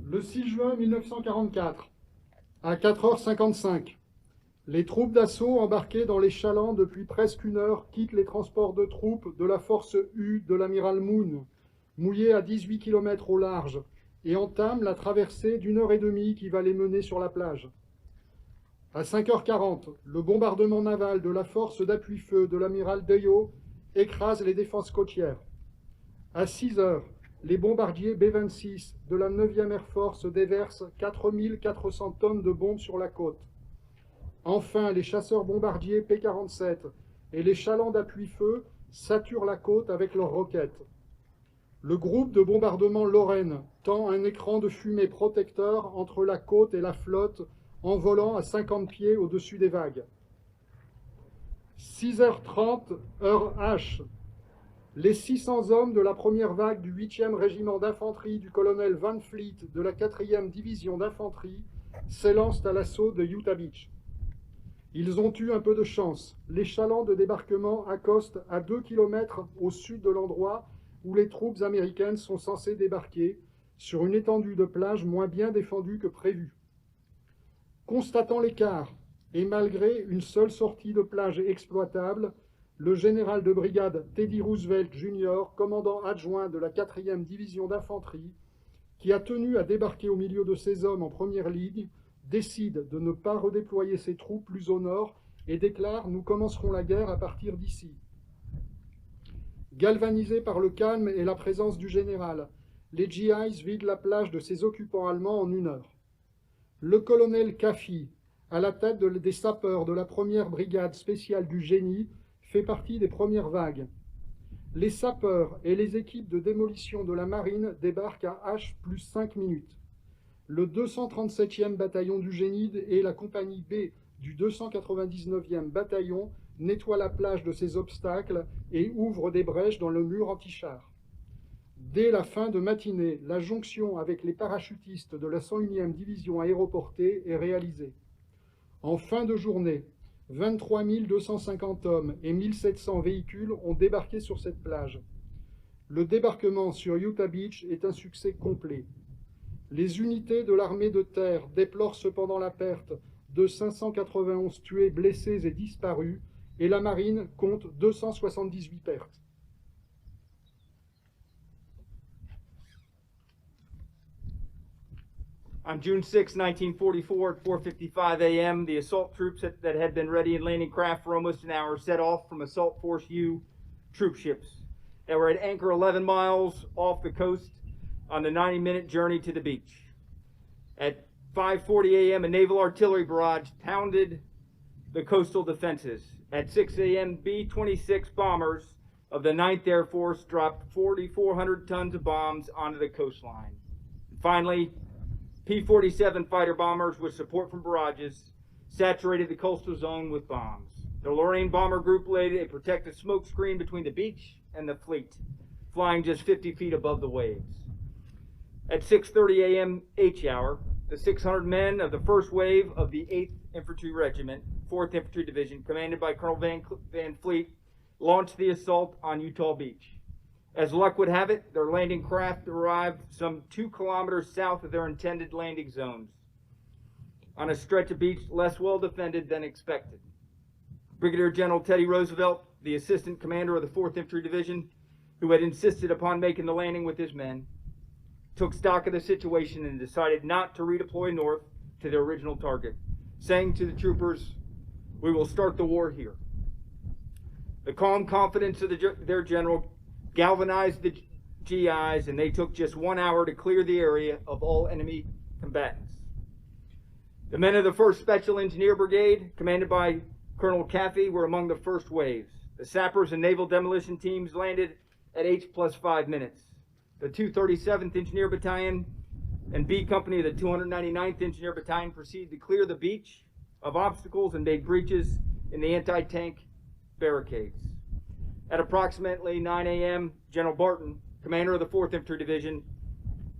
Le 6 juin 1944, à 4h55, les troupes d'assaut embarquées dans les chalands depuis presque une heure quittent les transports de troupes de la force U de l'amiral Moon, mouillés à 18 km au large, et entament la traversée d'une heure et demie qui va les mener sur la plage. À 5h40, le bombardement naval de la force d'appui-feu de l'amiral Deyo écrase les défenses côtières. À 6h, les bombardiers B-26 de la 9e Air Force déversent 4400 tonnes de bombes sur la côte. Enfin, les chasseurs bombardiers P-47 et les chalands d'appui-feu saturent la côte avec leurs roquettes. Le groupe de bombardement Lorraine tend un écran de fumée protecteur entre la côte et la flotte en volant à 50 pieds au-dessus des vagues. 6h30, heure H. Les 600 hommes de la première vague du 8e régiment d'infanterie du colonel Van Fleet de la 4e division d'infanterie s'élancent à l'assaut de Utah Beach. Ils ont eu un peu de chance. Les chalands de débarquement accostent à 2 km au sud de l'endroit où les troupes américaines sont censées débarquer, sur une étendue de plage moins bien défendue que prévu. Constatant l'écart, et malgré une seule sortie de plage exploitable, le général de brigade Teddy Roosevelt Jr., commandant adjoint de la 4e division d'infanterie, qui a tenu à débarquer au milieu de ses hommes en première ligne, décide de ne pas redéployer ses troupes plus au nord et déclare « Nous commencerons la guerre à partir d'ici ». Galvanisés par le calme et la présence du général, les GIs vident la plage de ses occupants allemands en une heure. Le colonel Kafi, à la tête des sapeurs de la première brigade spéciale du génie, fait partie des premières vagues. Les sapeurs et les équipes de démolition de la marine débarquent à H plus 5 minutes. Le 237e bataillon du génie et la compagnie B du 299e bataillon nettoient la plage de ces obstacles et ouvrent des brèches dans le mur anti-char. Dès la fin de matinée, la jonction avec les parachutistes de la 101e division aéroportée est réalisée. En fin de journée, 23 250 hommes et 1700 véhicules ont débarqué sur cette plage. Le débarquement sur Utah Beach est un succès complet. Les unités de l'armée de terre déplorent cependant la perte de 591 tués, blessés et disparus, et la marine compte 278 pertes. On June 6, 1944, at 4:55 a.m., the assault troops that had been ready in landing craft for almost an hour set off from Assault Force U troop ships that were at anchor 11 miles off the coast on the 90-minute journey to the beach. At 5:40 a.m., a naval artillery barrage pounded the coastal defenses. At 6 a.m., B-26 bombers of the 9th Air Force dropped 4,400 tons of bombs onto the coastline. And finally, P-47 fighter bombers with support from barrages saturated the coastal zone with bombs. The Lorraine Bomber Group laid a protective smoke screen between the beach and the fleet, flying just 50 feet above the waves. At 6:30 a.m. H hour, the 600 men of the first wave of the 8th Infantry Regiment, 4th Infantry Division, commanded by Colonel Van Fleet, launched the assault on Utah Beach. As luck would have it, their landing craft arrived some 2 kilometers south of their intended landing zones, on a stretch of beach less well defended than expected. Brigadier General Teddy Roosevelt, the assistant commander of the 4th Infantry Division, who had insisted upon making the landing with his men, took stock of the situation and decided not to redeploy north to their original target, saying to the troopers, "We will start the war here." The calm confidence of their general galvanized the GIs, and they took just 1 hour to clear the area of all enemy combatants. The men of the 1st Special Engineer Brigade, commanded by Colonel Caffey, were among the first waves. The sappers and naval demolition teams landed at H plus 5 minutes. The 237th Engineer Battalion and B Company of the 299th Engineer Battalion proceeded to clear the beach of obstacles and made breaches in the anti-tank barricades. At approximately 9 a.m., General Barton, commander of the 4th Infantry Division,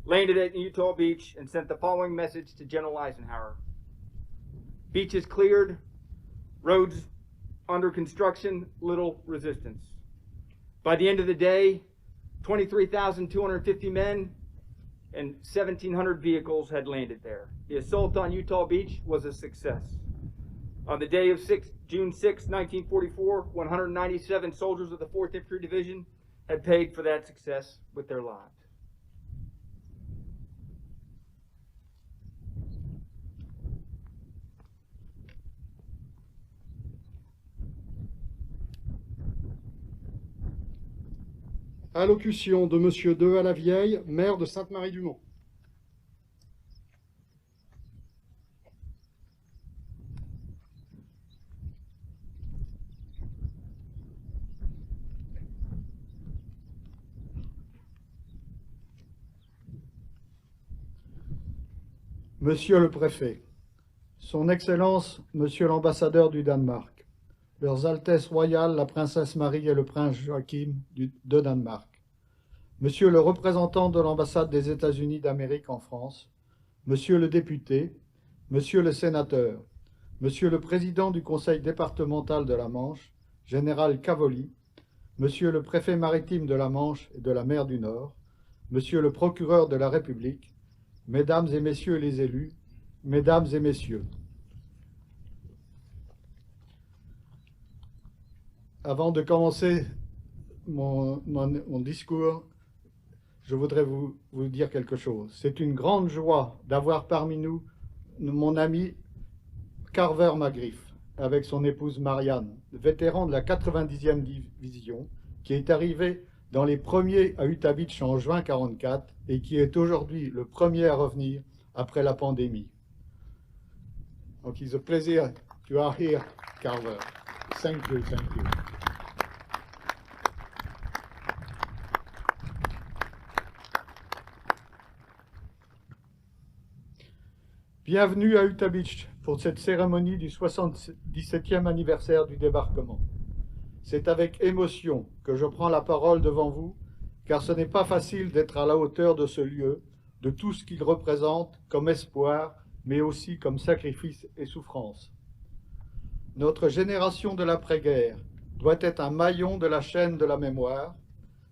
landed at Utah Beach and sent the following message to General Eisenhower. Beaches cleared, roads under construction, little resistance. By the end of the day, 23,250 men and 1,700 vehicles had landed there. The assault on Utah Beach was a success. On the day of June 6, 1944, 197 soldiers of the 4th Infantry Division had paid for that success with their lives. Allocution de Monsieur De Alavieille, maire de Sainte-Marie-du-Mont. Monsieur le Préfet, Son Excellence, Monsieur l'Ambassadeur du Danemark, Leurs Altesses royales, la Princesse Marie et le Prince Joachim de Danemark, Monsieur le représentant de l'ambassade des États-Unis d'Amérique en France, Monsieur le député, Monsieur le sénateur, Monsieur le président du conseil départemental de la Manche, Général Cavoli, Monsieur le préfet maritime de la Manche et de la mer du Nord, Monsieur le procureur de la République, Mesdames et Messieurs les élus, Mesdames et Messieurs. Avant de commencer mon discours, je voudrais vous dire quelque chose. C'est une grande joie d'avoir parmi nous mon ami Carver McGriff, avec son épouse Marianne, vétéran de la 90e division, qui est arrivé dans les premiers à Utah Beach en juin 1944 et qui est aujourd'hui le premier à revenir après la pandémie. Donc, it's a pleasure to are here, Carver. Thank you, thank you. Bienvenue à Utah Beach pour cette cérémonie du 77e anniversaire du débarquement. C'est avec émotion que je prends la parole devant vous, car ce n'est pas facile d'être à la hauteur de ce lieu, de tout ce qu'il représente comme espoir, mais aussi comme sacrifice et souffrance. Notre génération de l'après-guerre doit être un maillon de la chaîne de la mémoire,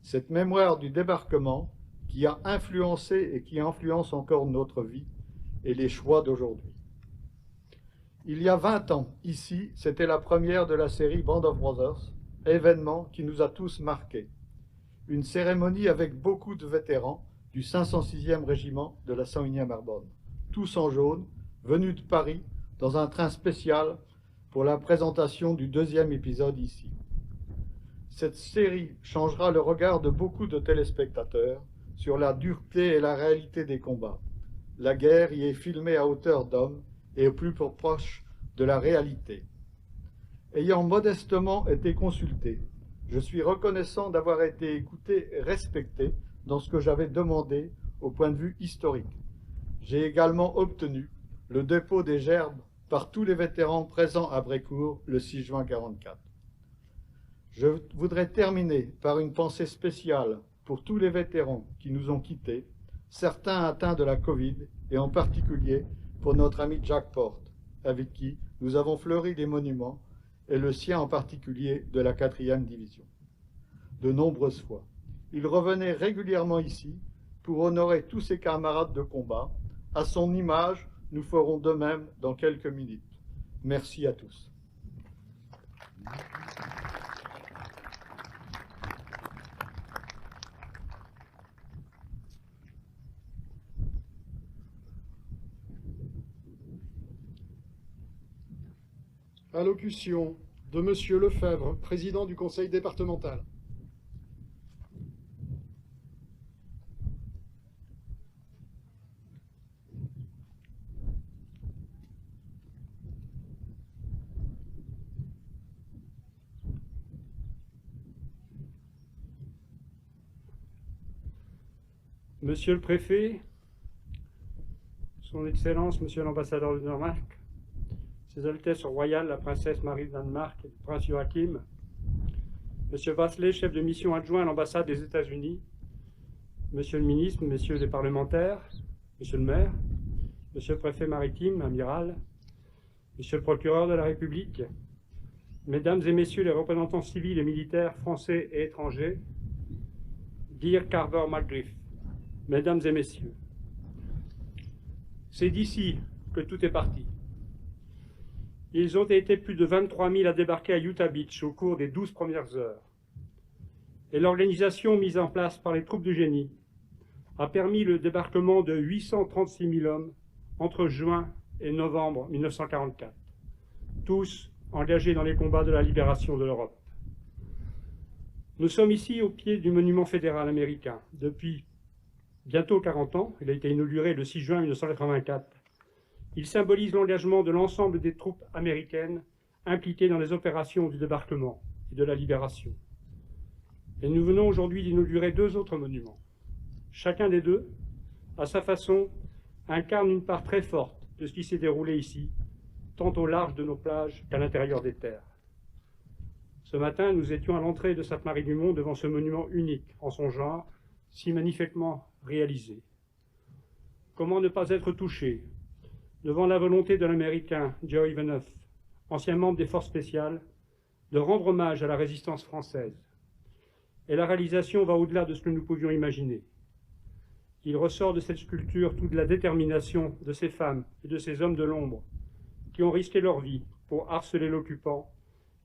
cette mémoire du débarquement qui a influencé et qui influence encore notre vie et les choix d'aujourd'hui. Il y a 20 ans, ici, c'était la première de la série Band of Brothers, événement qui nous a tous marqués. Une cérémonie avec beaucoup de vétérans du 506e régiment de la 101e Airborne, tous en jaune, venus de Paris dans un train spécial pour la présentation du 2e épisode ici. Cette série changera le regard de beaucoup de téléspectateurs sur la dureté et la réalité des combats. La guerre y est filmée à hauteur d'homme et au plus proche de la réalité. Ayant modestement été consulté, je suis reconnaissant d'avoir été écouté et respecté dans ce que j'avais demandé au point de vue historique. J'ai également obtenu le dépôt des gerbes par tous les vétérans présents à Brécourt le 6 juin 1944. Je voudrais terminer par une pensée spéciale pour tous les vétérans qui nous ont quittés, certains atteints de la Covid, et en particulier pour notre ami Jack Porte, avec qui nous avons fleuri des monuments, et le sien en particulier de la 4e division. De nombreuses fois, il revenait régulièrement ici pour honorer tous ses camarades de combat. À son image, nous ferons de même dans quelques minutes. Merci à tous. Allocution de Monsieur Lefebvre, président du conseil départemental. Monsieur le Préfet, Son Excellence, Monsieur l'Ambassadeur du Danemark, Ses Altesses royales, la Princesse Marie de Danemark et le Prince Joachim, Monsieur Bachelet, chef de mission adjoint à l'ambassade des États-Unis, Monsieur le Ministre, Messieurs les parlementaires, Monsieur le maire, Monsieur le Préfet maritime, amiral, Monsieur le procureur de la République, Mesdames et Messieurs les représentants civils et militaires français et étrangers, Dear Carver McGriff, Mesdames et Messieurs, C'est d'ici que tout est parti. Ils ont été plus de 23 000 à débarquer à Utah Beach au cours des 12 premières heures. Et l'organisation mise en place par les troupes du génie a permis le débarquement de 836 000 hommes entre juin et novembre 1944, tous engagés dans les combats de la libération de l'Europe. Nous sommes ici au pied du monument fédéral américain. Depuis bientôt 40 ans, il a été inauguré le 6 juin 1984. Il symbolise l'engagement de l'ensemble des troupes américaines impliquées dans les opérations du débarquement et de la libération. Et nous venons aujourd'hui d'inaugurer 2 autres monuments. Chacun des deux, à sa façon, incarne une part très forte de ce qui s'est déroulé ici, tant au large de nos plages qu'à l'intérieur des terres. Ce matin, nous étions à l'entrée de Sainte-Marie-du-Mont devant ce monument unique en son genre, si magnifiquement réalisé. Comment ne pas être touché devant la volonté de l'Américain Joe Ivanoff, ancien membre des forces spéciales, de rendre hommage à la résistance française. Et la réalisation va au-delà de ce que nous pouvions imaginer. Il ressort de cette sculpture toute la détermination de ces femmes et de ces hommes de l'ombre qui ont risqué leur vie pour harceler l'occupant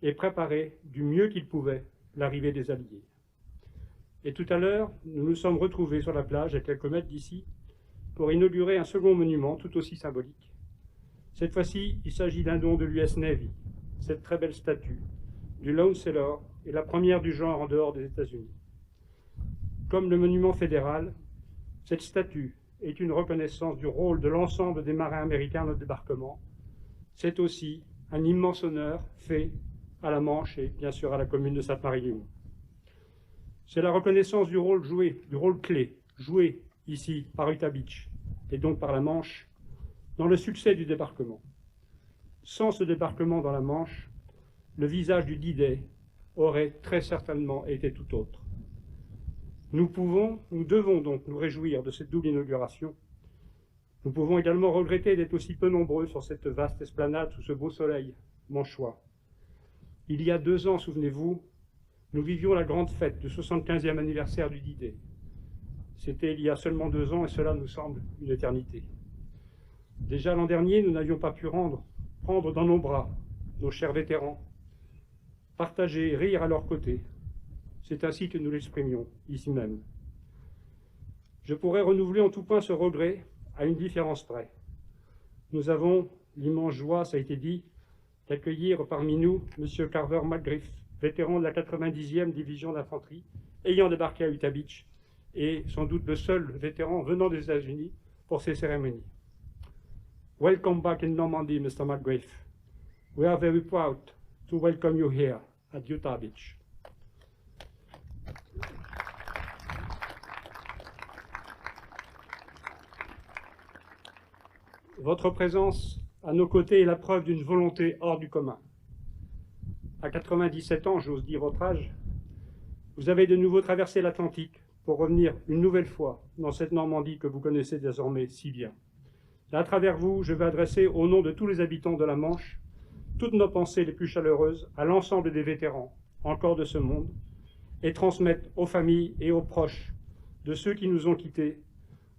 et préparer du mieux qu'ils pouvaient l'arrivée des Alliés. Et tout à l'heure, nous nous sommes retrouvés sur la plage à quelques mètres d'ici pour inaugurer un second monument tout aussi symbolique. Cette fois-ci, il s'agit d'un don de l'US Navy, cette très belle statue du Lone Sailor est la première du genre en dehors des États-Unis. Comme le monument fédéral, cette statue est une reconnaissance du rôle de l'ensemble des marins américains dans le débarquement. C'est aussi un immense honneur fait à la Manche et bien sûr à la commune de Sainte-Marie-du-Mont. C'est la reconnaissance du rôle clé joué ici par Utah Beach et donc par la Manche dans le succès du débarquement. Sans ce débarquement dans la Manche, le visage du D-Day aurait très certainement été tout autre. Nous devons donc nous réjouir de cette double inauguration. Nous pouvons également regretter d'être aussi peu nombreux sur cette vaste esplanade sous ce beau soleil manchois. Il y a 2 ans, souvenez-vous, nous vivions la grande fête du 75e anniversaire du D-Day. C'était il y a seulement 2 ans et cela nous semble une éternité. Déjà l'an dernier, nous n'avions pas pu prendre dans nos bras nos chers vétérans, partager, rire à leur côté. C'est ainsi que nous l'exprimions, ici même. Je pourrais renouveler en tout point ce regret à une différence près. Nous avons l'immense joie, ça a été dit, d'accueillir parmi nous M. Carver McGriff, vétéran de la 90e division d'infanterie, ayant débarqué à Utah Beach, et sans doute le seul vétéran venant des États-Unis pour ces cérémonies. Welcome back in Normandy, Mr. McGriff. We are very proud to welcome you here at Utah Beach. Votre présence à nos côtés est la preuve d'une volonté hors du commun. À 97 ans, j'ose dire votre âge, vous avez de nouveau traversé l'Atlantique pour revenir une nouvelle fois dans cette Normandie que vous connaissez désormais si bien. Et à travers vous, je vais adresser au nom de tous les habitants de la Manche toutes nos pensées les plus chaleureuses à l'ensemble des vétérans encore de ce monde et transmettre aux familles et aux proches de ceux qui nous ont quittés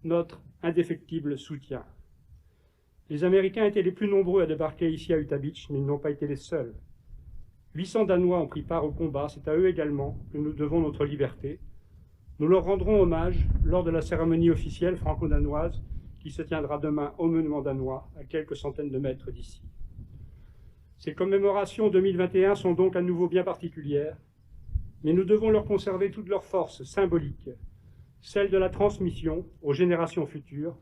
notre indéfectible soutien. Les Américains étaient les plus nombreux à débarquer ici à Utah Beach, mais ils n'ont pas été les seuls. 800 Danois ont pris part au combat, c'est à eux également que nous devons notre liberté. Nous leur rendrons hommage lors de la cérémonie officielle franco-danoise qui se tiendra demain au monument danois, à quelques centaines de mètres d'ici. Ces commémorations 2021 sont donc à nouveau bien particulières, mais nous devons leur conserver toute leur force symbolique, celle de la transmission aux générations futures,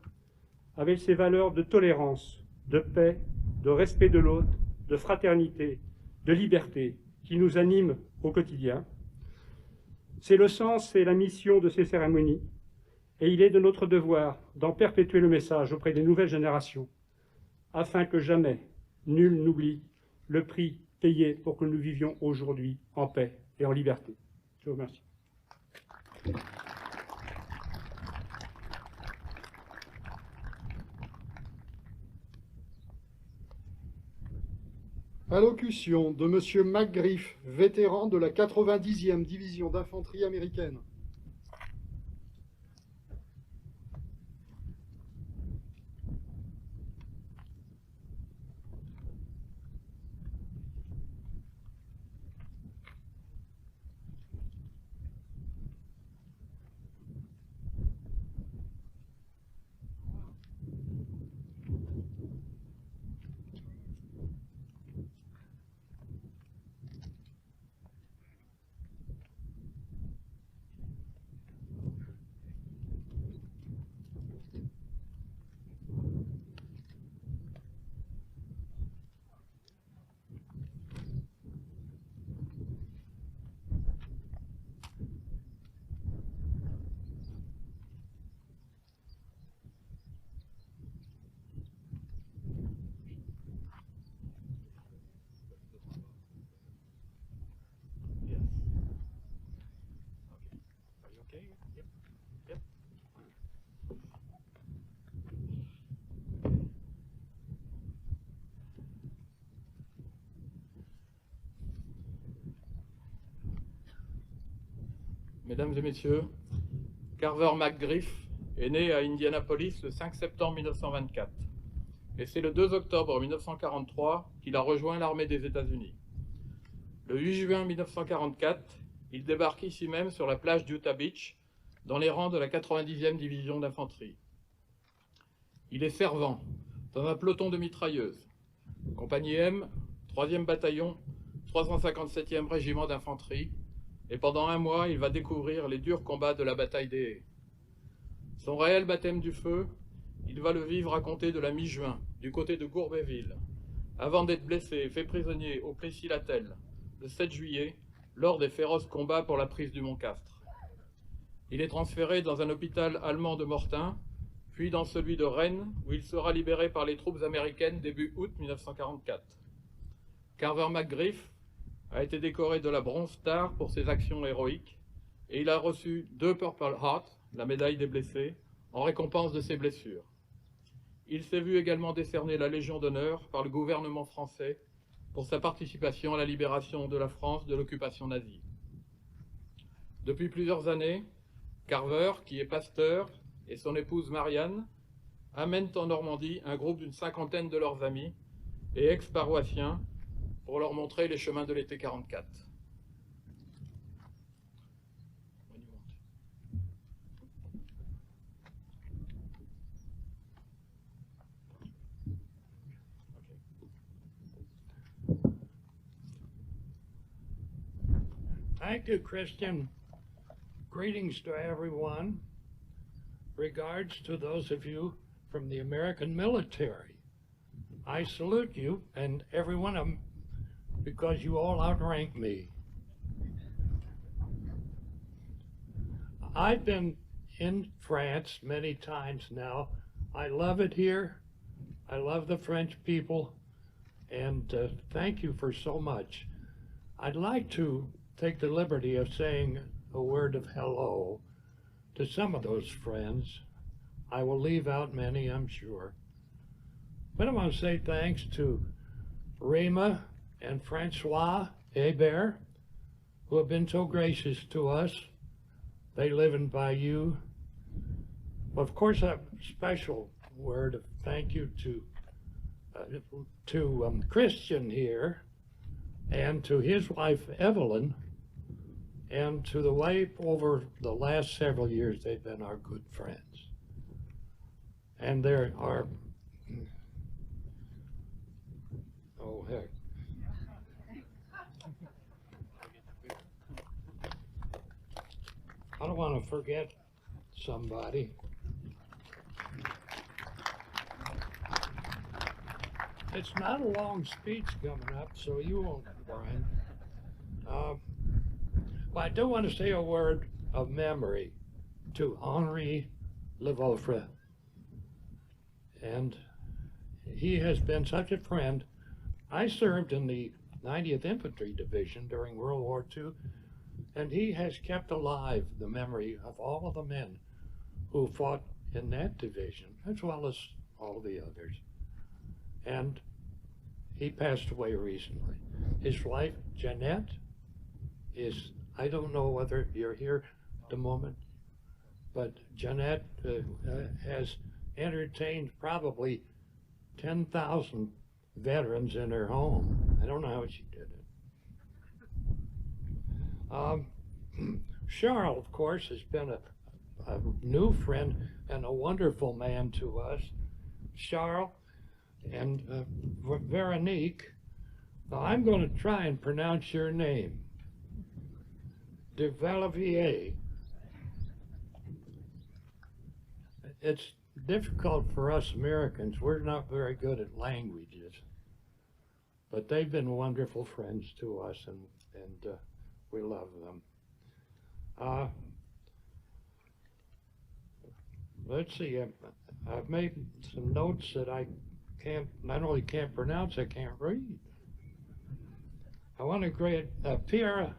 avec ses valeurs de tolérance, de paix, de respect de l'autre, de fraternité, de liberté, qui nous animent au quotidien. C'est le sens et la mission de ces cérémonies, et il est de notre devoir d'en perpétuer le message auprès des nouvelles générations, afin que jamais nul n'oublie le prix payé pour que nous vivions aujourd'hui en paix et en liberté. Je vous remercie. Allocution de M. McGriff, vétéran de la 90e division d'infanterie américaine. Mesdames et messieurs, Carver McGriff est né à Indianapolis le 5 septembre 1924. Et c'est le 2 octobre 1943 qu'il a rejoint l'armée des États-Unis. Le 8 juin 1944, il débarque ici même sur la plage d'Utah Beach, dans les rangs de la 90e division d'infanterie. Il est servant dans un peloton de mitrailleuses, compagnie M, 3e bataillon, 357e régiment d'infanterie, et pendant un mois, il va découvrir les durs combats de la bataille des Haies. Son réel baptême du feu, il va le vivre à compter de la mi-juin, du côté de Gourbéville, avant d'être blessé et fait prisonnier au Plessis-Latel, le 7 juillet, lors des féroces combats pour la prise du Mont-Castre. Il est transféré dans un hôpital allemand de Mortain, puis dans celui de Rennes, où il sera libéré par les troupes américaines début août 1944. Carver McGriff a été décoré de la Bronze Star pour ses actions héroïques, et il a reçu 2 Purple Heart, la médaille des blessés, en récompense de ses blessures. Il s'est vu également décerner la Légion d'honneur par le gouvernement français pour sa participation à la libération de la France de l'occupation nazie. Depuis plusieurs années, Carver, qui est pasteur, et son épouse Marianne amènent en Normandie un groupe d'une 50aine de leurs amis et ex-paroissiens pour leur montrer les chemins de l'été 44. Thank you, Christian. Greetings to everyone. Regards to those of you from the American military. I salute you and every one of them because you all outrank me. I've been in France many times now. I love it here. I love the French people, and thank you for so much. I'd like to take the liberty of saying a word of hello to some of those friends. I will leave out many, I'm sure. But I want to say thanks to Rima and Francois Hebert, who have been so gracious to us. They live in Bayou. Well, of course, a special word of thank you to Christian here, and to his wife Evelyn, and to the wife over the last several years. They've been our good friends. And there are, oh heck. I don't want to forget somebody. It's not a long speech coming up, so you won't mind. But I do want to say a word of memory to Henri Levofre. And he has been such a friend. I served in the 90th Infantry Division during World War II, and he has kept alive the memory of all of the men who fought in that division, as well as all the others. And he passed away recently. His wife, Jeanette, is, I don't know whether you're here at the moment, but Jeanette has entertained probably 10,000 veterans in her home. I don't know how she did it. Charles, of course, has been a new friend and a wonderful man to us. Charles and Veronique, now I'm going to try and pronounce your name. De Valavier. It's difficult for us Americans. We're not very good at languages. But they've been wonderful friends to us, and we love them. Let's see, I've made some notes that I can't, not only can't pronounce, I can't read. I want to greet Pierrot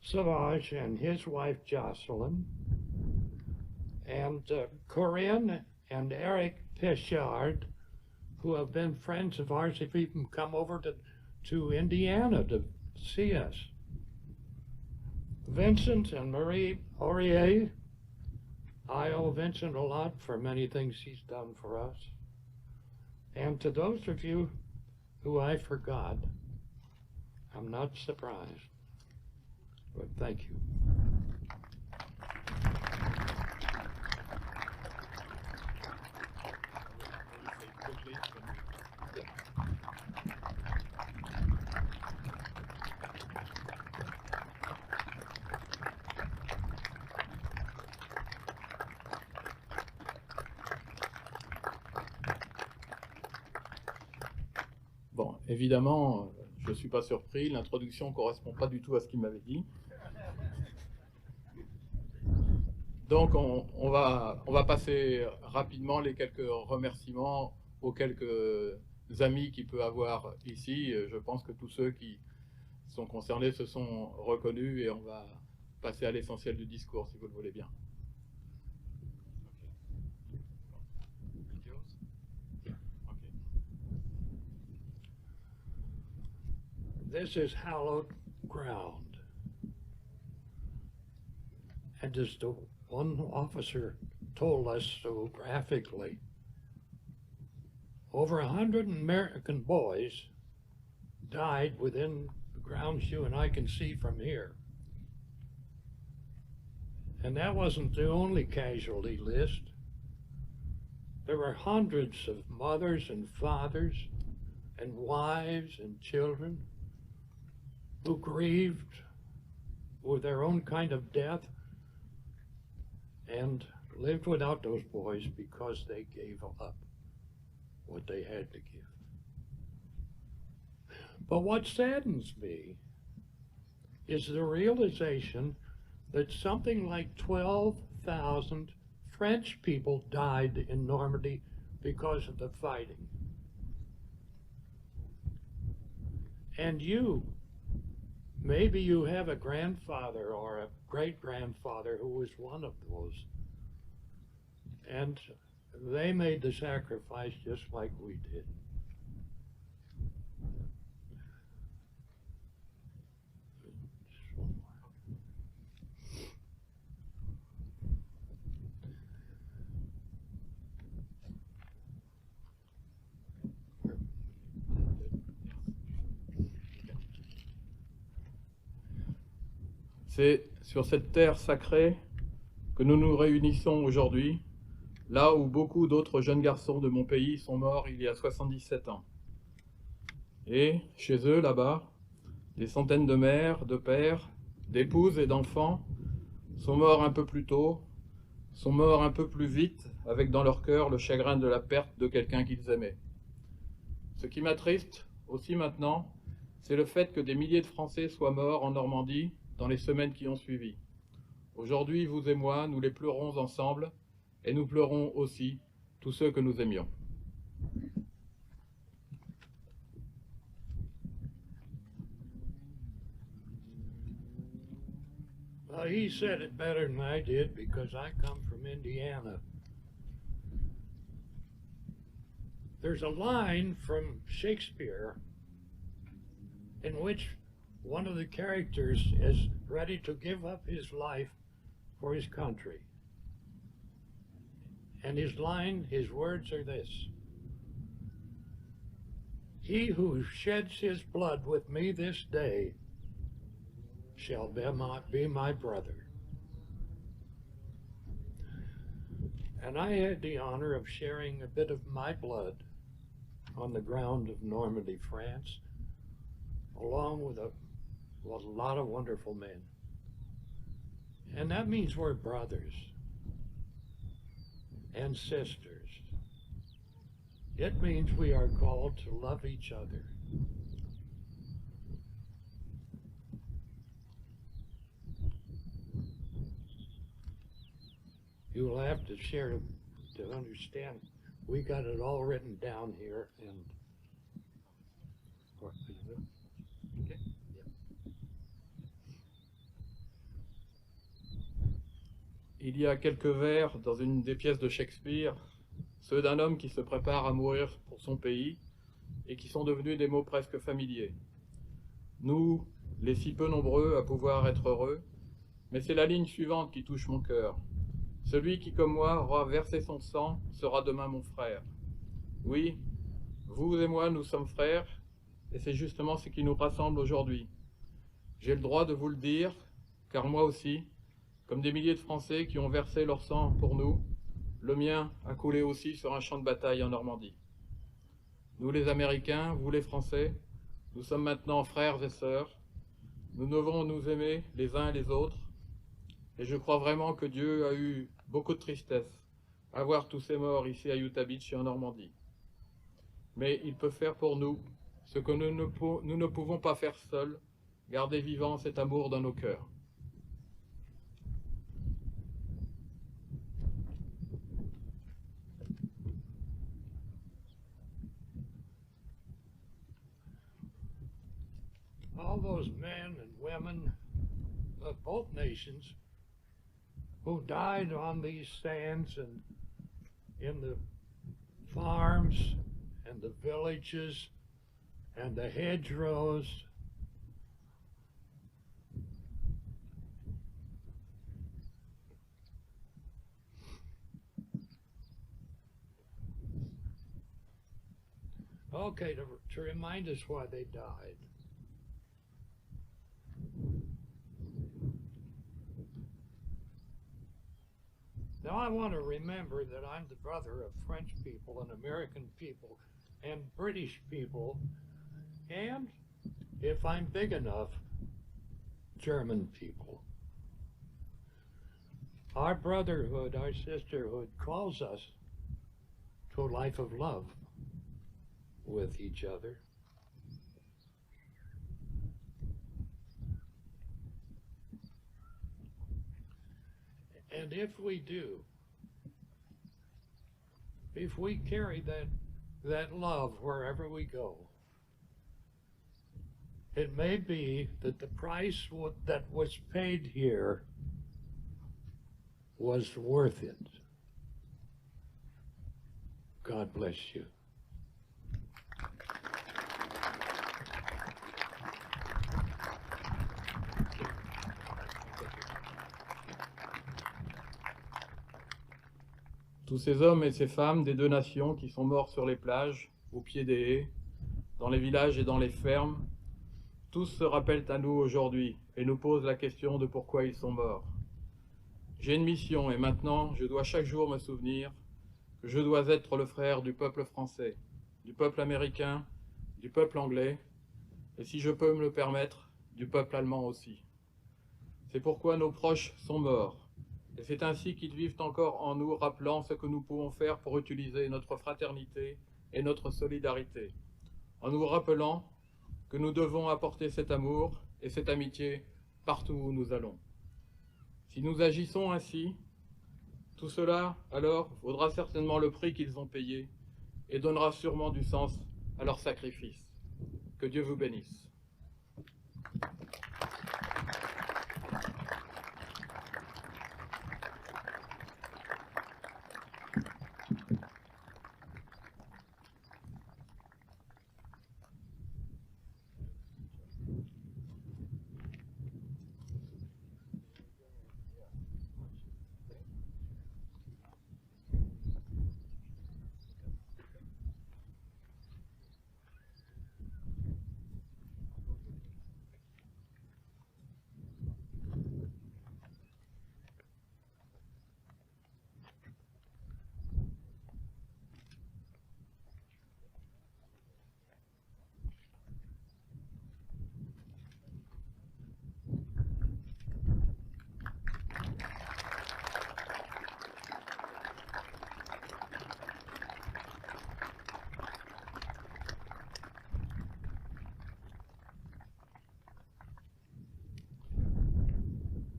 Sauvage and his wife Jocelyn, and Corinne and Eric Pichard, who have been friends of ours. They've even come over to Indiana to see us. Vincent and Marie Aurier. I owe Vincent a lot for many things he's done for us. And to those of you who I forgot, I'm not surprised, but thank you. Bon, évidemment, je ne suis pas surpris, l'introduction ne correspond pas du tout à ce qu'il m'avait dit. Donc on va passer rapidement les quelques remerciements aux quelques amis qu'il peut avoir ici. Je pense que tous ceux qui sont concernés se sont reconnus et on va passer à l'essentiel du discours, si vous le voulez bien. This is hallowed ground. And as the one officer told us so graphically, over 100 American boys died within the grounds you and I can see from here. And that wasn't the only casualty list. There were hundreds of mothers and fathers and wives and children who grieved with their own kind of death and lived without those boys because they gave up what they had to give. But what saddens me is the realization that something like 12,000 French people died in Normandy because of the fighting. And maybe you have a grandfather or a great-grandfather who was one of those. And they made the sacrifice just like we did. Just one more. C'est sur cette terre sacrée que nous nous réunissons aujourd'hui, là où beaucoup d'autres jeunes garçons de mon pays sont morts il y a 77 ans. Et chez eux, là-bas, des centaines de mères, de pères, d'épouses et d'enfants sont morts un peu plus tôt, sont morts un peu plus vite, avec dans leur cœur le chagrin de la perte de quelqu'un qu'ils aimaient. Ce qui m'attriste aussi maintenant, c'est le fait que des milliers de Français soient morts en Normandie dans les semaines qui ont suivi. Aujourd'hui, vous et moi, nous les pleurons ensemble, et nous pleurons aussi tous ceux que nous aimions. Well, he said it better than I did because I come from Indiana. There's a line from Shakespeare in which one of the characters is ready to give up his life for his country. And his words are this: "He who sheds his blood with me this day shall be my brother." And I had the honor of sharing a bit of my blood on the ground of Normandy, France, along with a lot of wonderful men. And that means we're brothers and sisters. It means we are called to love each other. You'll have to share to understand. We got it all written down here, and Okay. Il y a quelques vers dans une des pièces de Shakespeare, ceux d'un homme qui se prépare à mourir pour son pays et qui sont devenus des mots presque familiers. Nous, les si peu nombreux à pouvoir être heureux, Mais c'est la ligne suivante qui touche mon cœur. Celui qui, comme moi, aura versé son sang sera demain mon frère. Oui, vous et moi, nous sommes frères, et c'est justement ce qui nous rassemble aujourd'hui. J'ai le droit de vous le dire, car moi aussi, comme des milliers de Français qui ont versé leur sang pour nous, le mien a coulé aussi sur un champ de bataille en Normandie. Nous les Américains, vous les Français, nous sommes maintenant frères et sœurs. Nous devons nous aimer les uns et les autres. Et je crois vraiment que Dieu a eu beaucoup de tristesse à voir tous ces morts ici à Utah Beach et en Normandie. Mais il peut faire pour nous ce que nous ne pouvons pas faire seuls, garder vivant cet amour dans nos cœurs. All those men and women of both nations who died on these sands and in the farms and the villages and the hedgerows. Okay, to remind us why they died. Now I want to remember that I'm the brother of French people and American people and British people, and, if I'm big enough, German people. Our brotherhood, our sisterhood calls us to a life of love with each other. And if we do, if we carry that love wherever we go, it may be that the price that was paid here was worth it. God bless you. Tous ces hommes et ces femmes des deux nations qui sont morts sur les plages, au pied des haies, dans les villages et dans les fermes, tous se rappellent à nous aujourd'hui et nous posent la question de pourquoi ils sont morts. J'ai une mission et maintenant je dois chaque jour me souvenir que je dois être le frère du peuple français, du peuple américain, du peuple anglais et si je peux me le permettre, du peuple allemand aussi. C'est pourquoi nos proches sont morts. Et c'est ainsi qu'ils vivent encore en nous, rappelant ce que nous pouvons faire pour utiliser notre fraternité et notre solidarité, en nous rappelant que nous devons apporter cet amour et cette amitié partout où nous allons. Si nous agissons ainsi, tout cela, alors, vaudra certainement le prix qu'ils ont payé et donnera sûrement du sens à leur sacrifice. Que Dieu vous bénisse.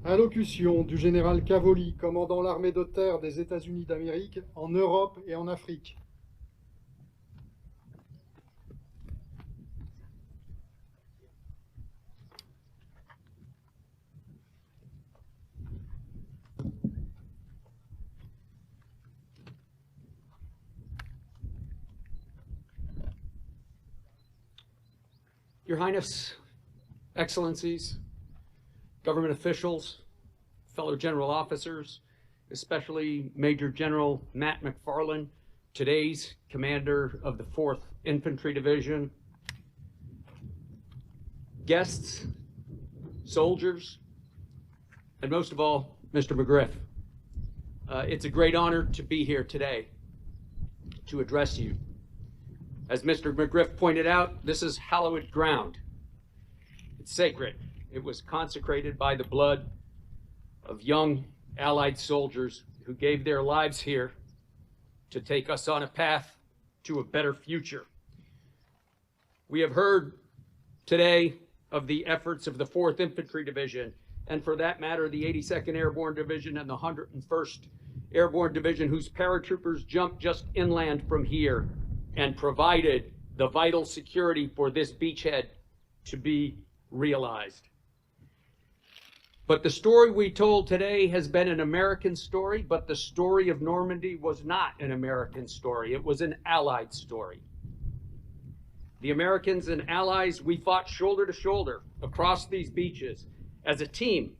Allocution du général Cavoli, commandant l'armée de terre des États-Unis d'Amérique en Europe et en Afrique. Your Highness, Excellencies, government officials, fellow general officers, especially Major General Matt McFarland, today's commander of the 4th Infantry Division, guests, soldiers, and most of all, Mr. McGriff. It's a great honor to be here today to address you. As Mr. McGriff pointed out, this is hallowed ground. It's sacred. It was consecrated by the blood of young Allied soldiers who gave their lives here to take us on a path to a better future. We have heard today of the efforts of the 4th Infantry Division, and for that matter, the 82nd Airborne Division and the 101st Airborne Division, whose paratroopers jumped just inland from here and provided the vital security for this beachhead to be realized. But the story we told today has been an American story, but the story of Normandy was not an American story. It was an Allied story. The Americans and Allies, we fought shoulder to shoulder across these beaches as a team.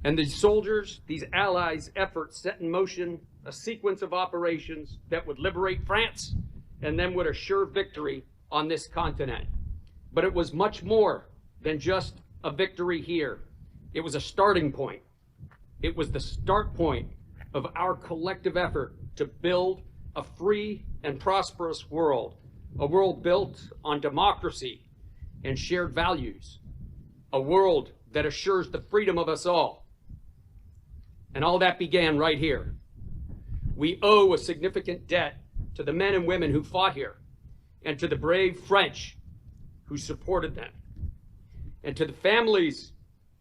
And these soldiers, these Allies' efforts set in motion a sequence of operations that would liberate France and then would assure victory on this continent. But it was much more than just a victory here. It was a starting point. It was the start point of our collective effort to build a free and prosperous world, a world built on democracy and shared values, a world that assures the freedom of us all. And all that began right here. We owe a significant debt to the men and women who fought here, and to the brave French who supported them. And to the families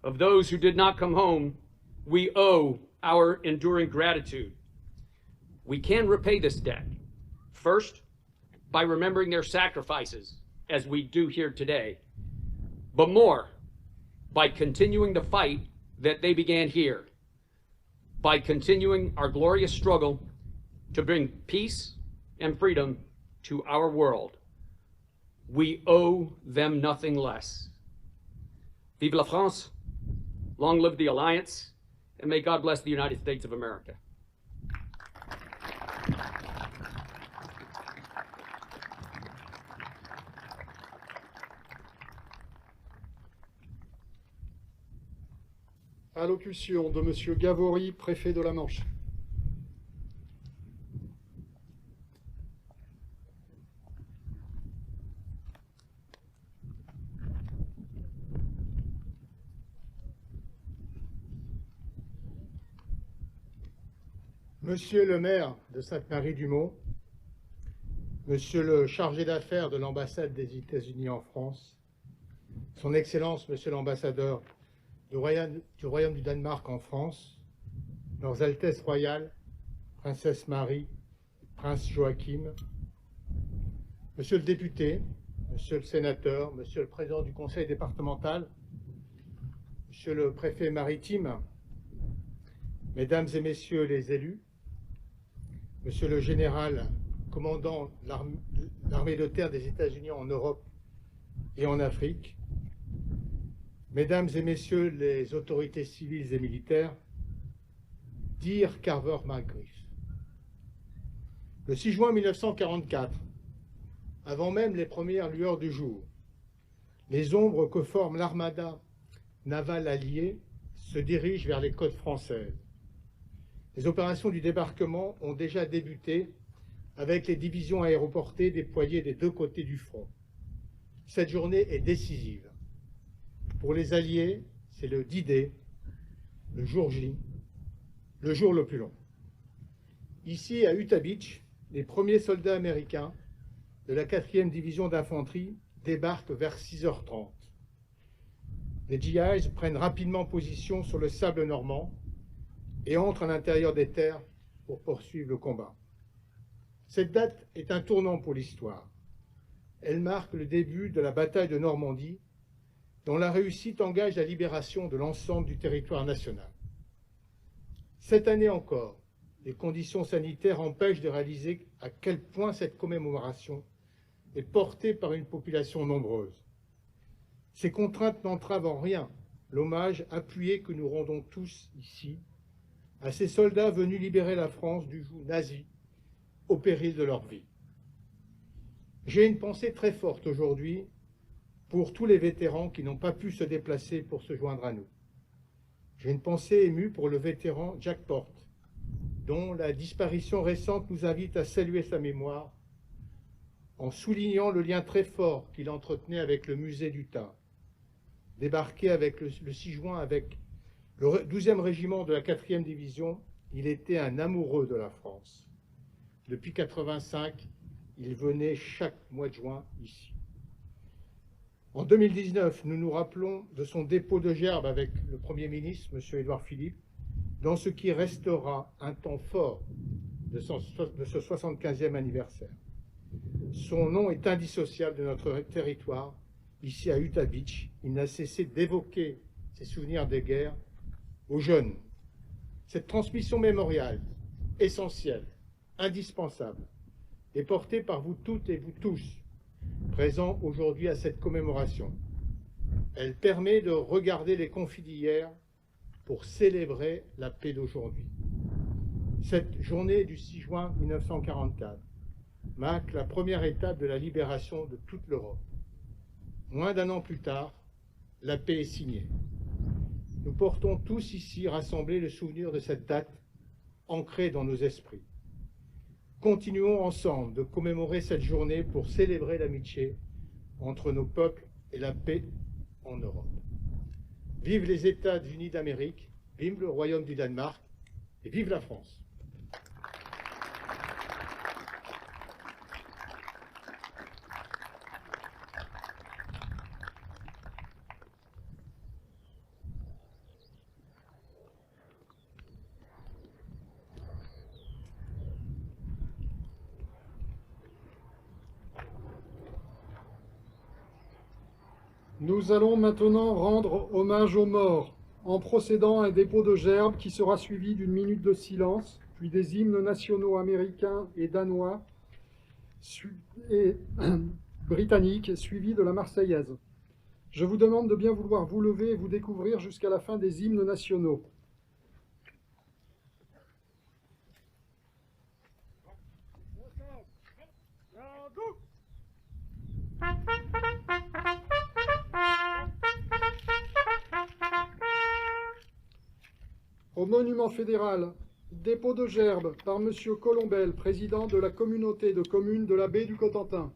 of those who did not come home, we owe our enduring gratitude. We can repay this debt, first, by remembering their sacrifices, as we do here today, but more, by continuing the fight that they began here, by continuing our glorious struggle to bring peace and freedom to our world. We owe them nothing less. Vive la France, long live the Alliance, and may God bless the United States of America. Allocution de Monsieur Gavory, préfet de la Manche. Monsieur le maire de Sainte-Marie-du-Mont, Monsieur le chargé d'affaires de l'ambassade des États-Unis en France, Son Excellence Monsieur l'ambassadeur du Royaume du Danemark en France, Leurs Altesses royales, Princesse Marie, Prince Joachim, Monsieur le député, Monsieur le sénateur, Monsieur le président du conseil départemental, Monsieur le préfet maritime, Mesdames et Messieurs les élus, Monsieur le général commandant l'armée de terre des États-Unis en Europe et en Afrique, Mesdames et Messieurs les autorités civiles et militaires, Dear Carver McGriff. Le 6 juin 1944, avant même les premières lueurs du jour, les ombres que forme l'armada navale alliée se dirigent vers les côtes françaises. Les opérations du débarquement ont déjà débuté avec les divisions aéroportées déployées des deux côtés du front. Cette journée est décisive. Pour les Alliés, c'est le D-Day, le jour J, le jour le plus long. Ici, à Utah Beach, les premiers soldats américains de la 4e division d'infanterie débarquent vers 6h30. Les GIs prennent rapidement position sur le sable normand et entrent à l'intérieur des terres pour poursuivre le combat. Cette date est un tournant pour l'histoire. Elle marque le début de la bataille de Normandie, dont la réussite engage la libération de l'ensemble du territoire national. Cette année encore, les conditions sanitaires empêchent de réaliser à quel point cette commémoration est portée par une population nombreuse. Ces contraintes n'entravent en rien l'hommage appuyé que nous rendons tous ici à ces soldats venus libérer la France du joug nazi au péril de leur vie. J'ai une pensée très forte aujourd'hui pour tous les vétérans qui n'ont pas pu se déplacer pour se joindre à nous. J'ai une pensée émue pour le vétéran Jack Porte, dont la disparition récente nous invite à saluer sa mémoire en soulignant le lien très fort qu'il entretenait avec le musée d'Utah. Débarqué avec le 6 juin avec le 12e régiment de la 4e division, il était un amoureux de la France. Depuis 1985, il venait chaque mois de juin ici. En 2019, nous nous rappelons de son dépôt de gerbe avec le Premier ministre, M. Édouard Philippe, dans ce qui restera un temps fort de ce 75e anniversaire. Son nom est indissociable de notre territoire. Ici à Utah Beach, il n'a cessé d'évoquer ses souvenirs des guerres aux jeunes. Cette transmission mémoriale, essentielle, indispensable, est portée par vous toutes et vous tous, présents aujourd'hui à cette commémoration. Elle permet de regarder les conflits d'hier pour célébrer la paix d'aujourd'hui. Cette journée du 6 juin 1944 marque la première étape de la libération de toute l'Europe. Moins d'un an plus tard, la paix est signée. Nous portons tous ici rassemblés le souvenir de cette date ancrée dans nos esprits. Continuons ensemble de commémorer cette journée pour célébrer l'amitié entre nos peuples et la paix en Europe. Vive les États-Unis d'Amérique, vive le Royaume du Danemark et vive la France. Nous allons maintenant rendre hommage aux morts, en procédant à un dépôt de gerbe qui sera suivi d'une minute de silence, puis des hymnes nationaux américains et danois et britanniques, suivis de la Marseillaise. Je vous demande de bien vouloir vous lever et vous découvrir jusqu'à la fin des hymnes nationaux. Au monument fédéral, dépôt de gerbe par M. Colombel, président de la communauté de communes de la baie du Cotentin.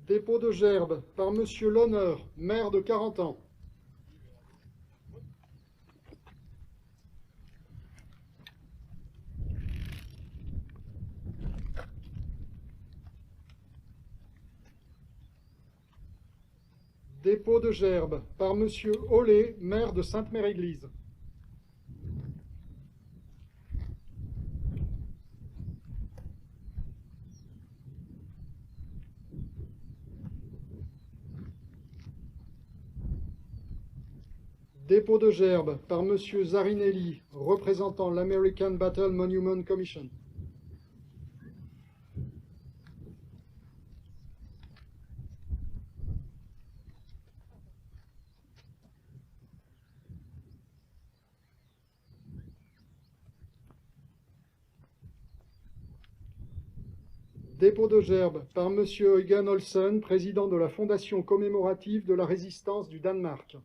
Dépôt de gerbe par M. L'Honneur, maire de Carentan. Dépôt de gerbe par M. Ollet, maire de Sainte-Mère-Église. Dépôt de gerbe par M. Zarinelli, représentant l'American Battle Monument Commission. Dépôt de gerbe par M. Eugen Olsen, président de la Fondation commémorative de la résistance du Danemark.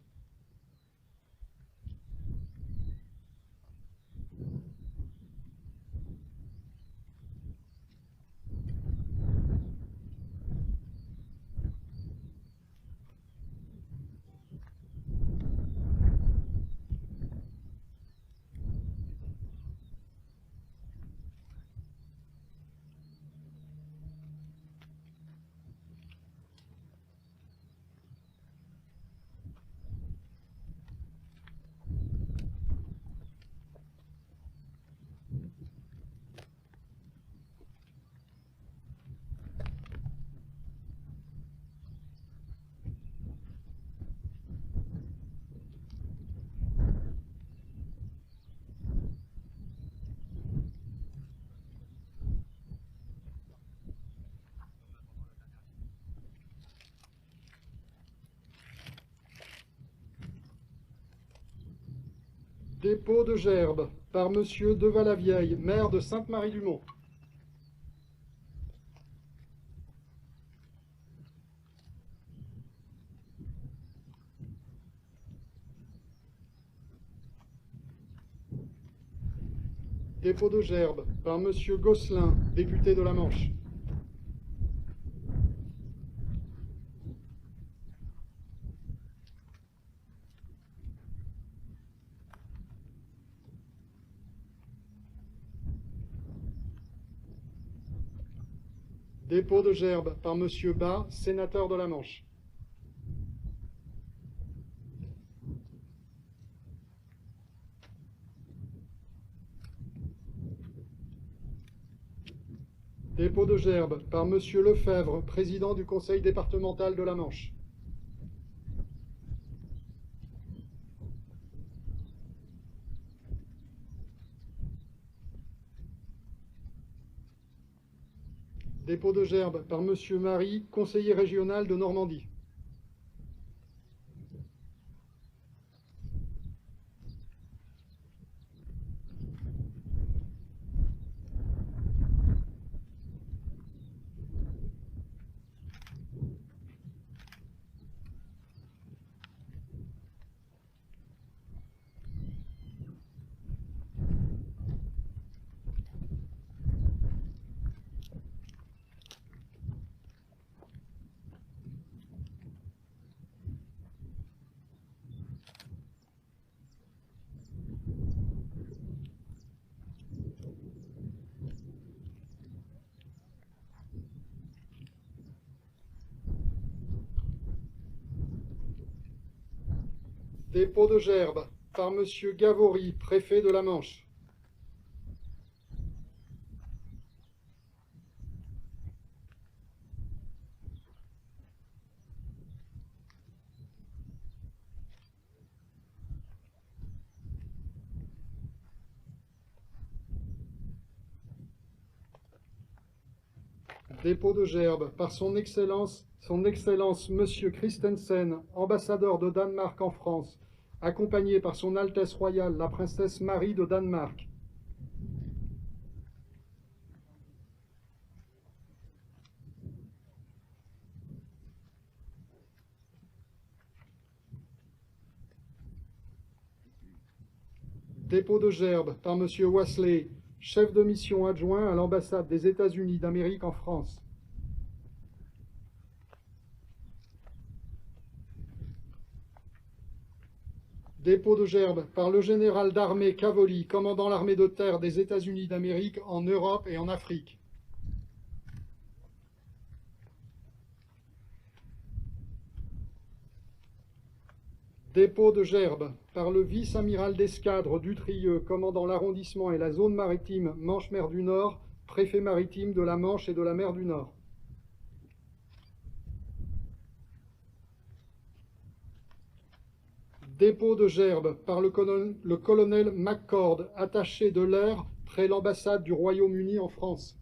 Dépôt de gerbes par Monsieur Devalavieille, maire de Sainte-Marie-du-Mont. Dépôt de gerbes par Monsieur Gosselin, député de la Manche. Dépôt de gerbes par Monsieur Bas, sénateur de la Manche. Dépôt de gerbes par Monsieur Lefebvre, président du conseil départemental de la Manche. Dépôt de gerbes par Monsieur Marie, conseiller régional de Normandie. Dépôt de gerbes par Monsieur Gavory, préfet de la Manche. Dépôt de gerbes par son Excellence Monsieur Christensen, ambassadeur de Danemark en France, accompagné par son Altesse royale la princesse Marie de Danemark. Dépôt de gerbes par Monsieur Wasley, chef de mission adjoint à l'ambassade des États-Unis d'Amérique en France. Dépôt de gerbes par le général d'armée Cavoli, commandant l'armée de terre des États-Unis d'Amérique en Europe et en Afrique. Dépôt de gerbes par le vice-amiral d'escadre Dutrieux, commandant l'arrondissement et la zone maritime Manche-Mer du Nord, préfet maritime de la Manche et de la Mer du Nord. Dépôt de gerbes par le colonel McCord, attaché de l'air près l'ambassade du Royaume-Uni en France.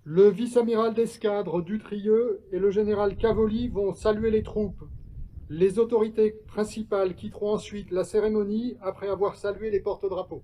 Le vice-amiral d'escadre Dutrieux et le général Cavoli vont saluer les troupes. Les autorités principales quitteront ensuite la cérémonie après avoir salué les porte-drapeaux.